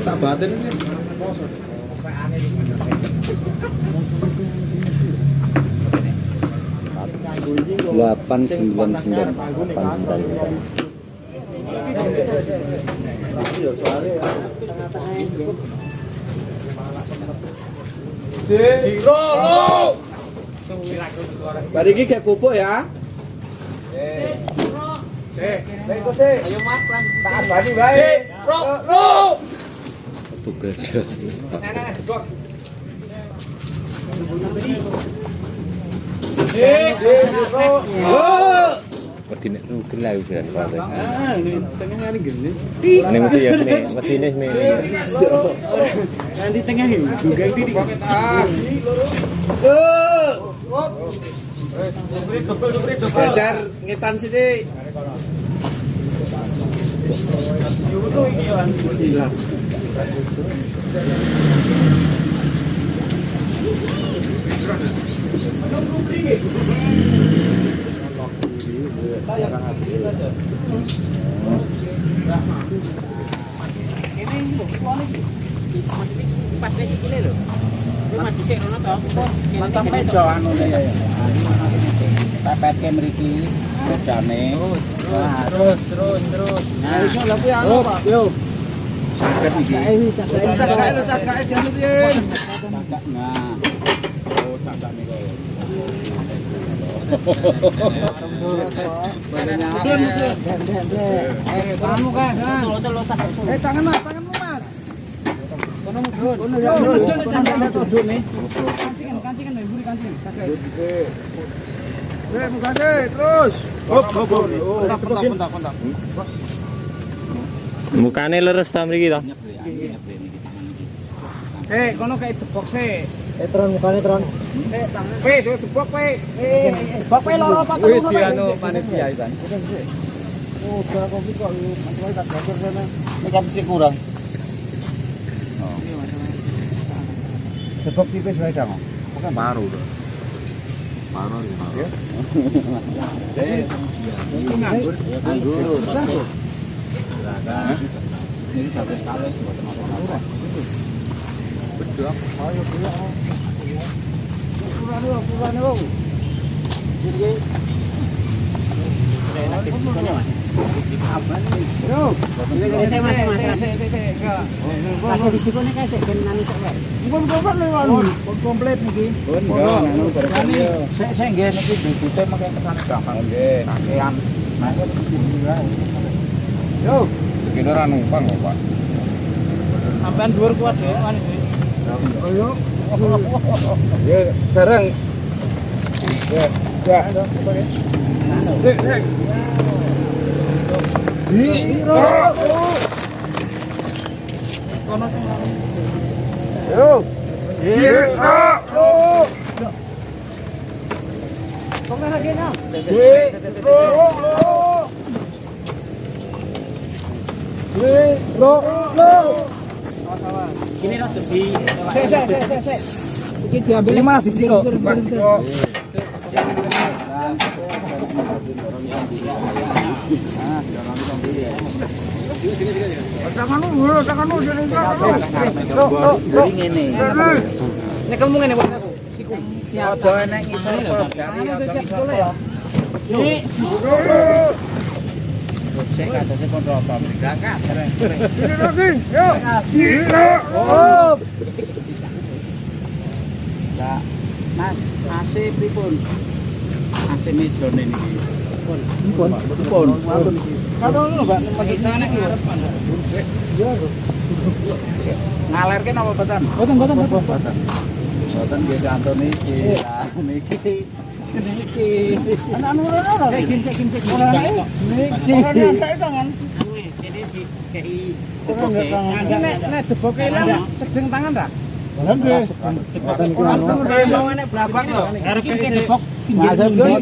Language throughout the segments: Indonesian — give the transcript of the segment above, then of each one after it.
Tak batin ini. 899. Bari iki gek pupuk ya. Ayo Mas, tak abadi wae. Pupuk gede. Wedine mungkin lah udah pare. Ini tengah hari gini. Ini mesti ya nih, mesine nih. Nanti tengah ini juga ini. Geser ngitan sini. Pas nek iki lho. Kuwi mati sik rono to. Mantap meja anu ya. Pepetke mriki mejane. Terus. Nah, iso lha kuwi anu, Pak. Yo. Saged iki. Cagake lho, cagake dianu piye? Cagak. Nah. Oh, cagak niku. Tanganmu kan. Tanganmu, Mas. Kono mudhun. Kancingan, mburi kancing. Buka terus. Hop. Kontak. Mukane leres ta mriki to? Kono kayak debok sih. Tron mukane tron. Debok Debok loro apa Wis dianu panitia isan. Oh, kopi kok macam tak bocor sana. Ini kan sih kurang. Debok tipis wae dong. Bukan baru loh. Baru ya. Nganggur. Ini satu kali buat apa-apa. Bedak, ayo punya. Ukuran lo. Jadi enak di sini Mas. Apa nih? Yo. Saya Mas. Kasih dicikone kae sik ben nang sok wae. Komplit lewat. Komplit niki. Enggak, anu bareng yo. Saya nggih niki dibute mengke kesane gampang nggih. Kakean. Nah, yo. Kira ora numpang kok, Pak. Sampean dhuwur kuat ya, manis. Ayo. Ya, bareng. Ya. Yo. Ini lo di. Sik. Iki diambil malah di sini kok. Tanganmu jadi ngene. Nek kamu ngene buat aku. Siap. Aja nek ngisor kok. Cek katanya kontrol berangkat. Ini lagi, yuk. Nah, Mas, AC pripun? AC mejone niki. Pun. Kata ngono, Mbak, pakai sana iki. Iya. Ngalerke napa boten? Boten. Boten nggih canton niki. Niki. Anak-anak ora. Saiki. Niki. Tangan. Ini di KI. Nek deboke ilang sedeng tangan ta?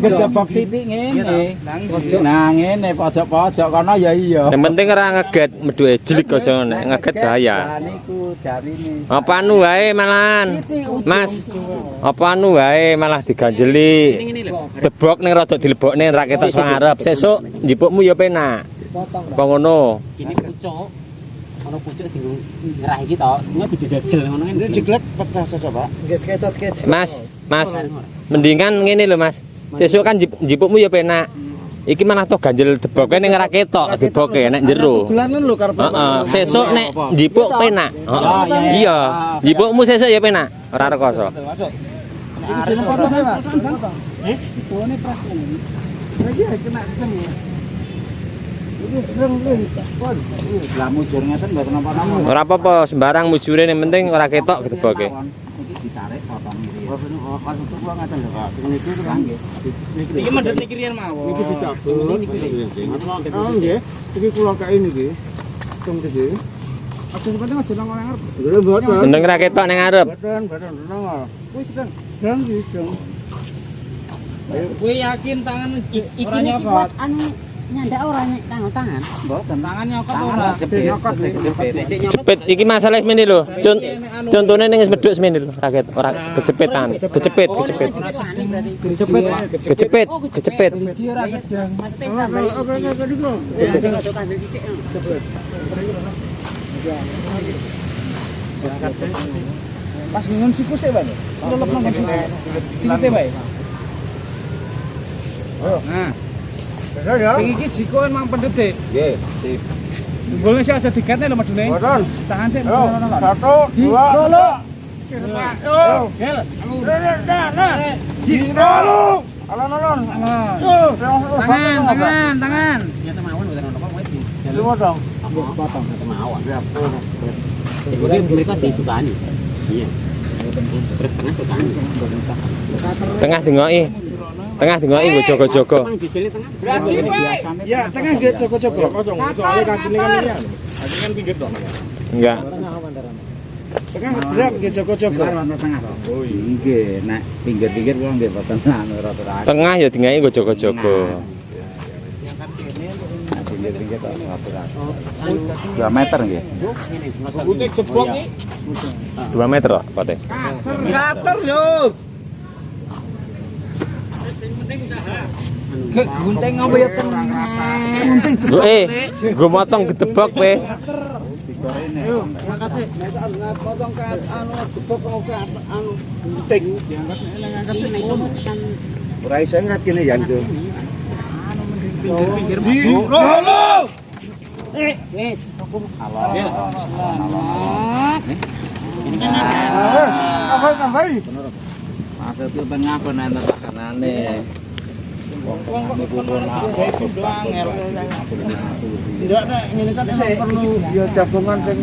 Gedebok sithik ngene. Nah ngene pojok-pojok kono ya iya. Yang penting ora ngeget medhuke jelik aja nek ngeget bahaya. Niku jarine. Apa anu wae malahan. Mas. Apa anu wae malah diganjeli. Debok ning rada dilebokne ra ketok sang arep. Sesuk njipukmu ya penak. Apa ngono? Ini pucuk. Ono pucuk dienggo ngerah iki to. Nek kudu dagel ngono kan. Ini jeglek pecah saja, Pak. Mas, mendingan ngene lho, Mas. Sesuk kan jipukmu ya penak. Iki malah toh ganjel deboke ning ora ketok deboke nek jero. Tugelanen lho karep. Heeh, sesuk nek jipuk penak. Heeh. Iya, jipukmu sesuk ya penak, ora rekoso. Masuk. Iki jeneng potong ya, Pak. Bone pras ini. Lagi kena sedeng ya. Ini sedeng kon. Lah mujur ngeten mboten napa-napa. Ora apa-apa, sembarang mujure yang penting ora ketok deboke. Iki ditarik potong iki. Oh, pas untuk gua ngaten lho, Pak. Sing iki kan nggih. Iki mendhet niki riyen mawon. Niki dicabut. Oh nggih. Iki kula kae niki. Teng iki. Aja penting aja nang ngarep. Lho mboten. Mending ora ketok ning ngarep. Mboten tenang. Wis sedeng. Sedeng iki. Kowe yakin tangan iki Buat anu nyandak ora tangan. Mboten. tangan nyokot ora? Jepit iki masalah semene lho. Contone ning wis medhuk semene lho, raket ora kecepit tangan. Kecepit. Kecepit. Siji ora sedeng. Pas ngun siku sik, Pak. Lelep nang siku. Sikite, Pak. Nah. Sing iki jiko emang pendete. Nggih, sip. Golnya sih aja digatne lho medune. Mboten. Tahan sik. 1 2 Gel. Jiro. Alon. Tangan. Ya temawon mboten ono kok kowe iki. Lho dong. Potong temawon. Ya. Iki mereka disukani. Iya. Terus tengah sukani. Tengah dengoki. Tengah dengoki nggo jaga-jaga. Mang dijeli tengah. Berarti, Pak. Ya, tengah nggih joko-joko. Soalnya kakinya kan iya. Kaki kan pinggir dong. Enggak. Tengah berat nggih joko-joko. Tengah to. Oh nggih, nek pinggir-pinggir kula nggih boten anu rata-rata. Tengah ya dengoki nggo jaga-jaga. Pinggir-pinggir to rata-rata. 2 meter nggih. Butik jebok iki. 2 meter kok pote. Kater lho. Gek gunting apa ya tenang. Lho nggo motong gedebok kowe. Potong ke anu gebok ke anu gunting diangkat ngangkat sini ora iso ngangkat kene ya itu Pinggir. Lho. Wis. Ini kan tambah. Maksud itu tengah penantar makanane. Tidak nek ngene kan emang perlu ya jagongan sing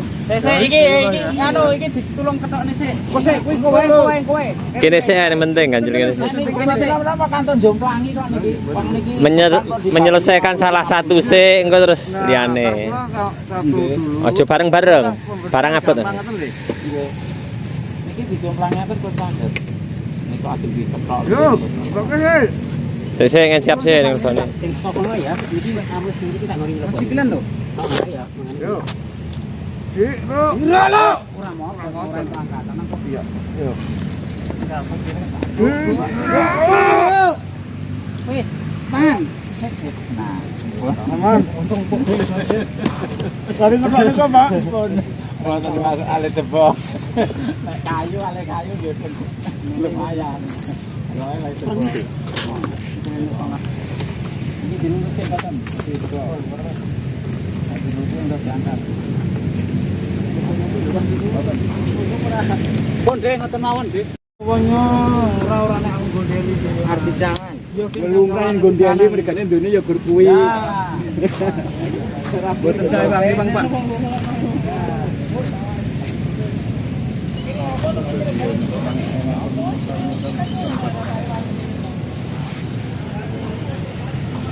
Iki ditulung ketokne sik. Kowe. Kene sik yang penting ganjel kene sik. Kene sik apa kanton jomplangi kok niki. Wong niki Menyelesaikan salah satu sik engko terus liyane. Aja bareng-bareng. Barang abot. niki dijomplangi atur kok standar. Niku asing diketok. Yo, oke sih. Sik ngen siap sik ning rene. Sing stok ngono ya, iki harus iki tak ngori. Masih kilen lho. Ya. Yo. Lho. Ora mau angkatan nang kopi ya. Yo. Wih, man. Sik. Nah, Aman. Untung Kari ngepak kok, Pak. mboten masuk ale jebok. Nek kayu ale kayu nggih lumayan. Roe lek jebok. Ini dulu sik katen. Bonde ngoten mawon, Dik. Pokoknya ora nek aku gondeli Arti jangan. Ngelungkain gondeli mergane ndone ya gur kuwi. Boten saya wangi, Bang, Pak.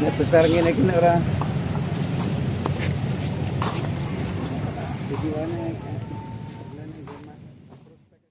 Nek besar ngene iki nek ora. Tujuane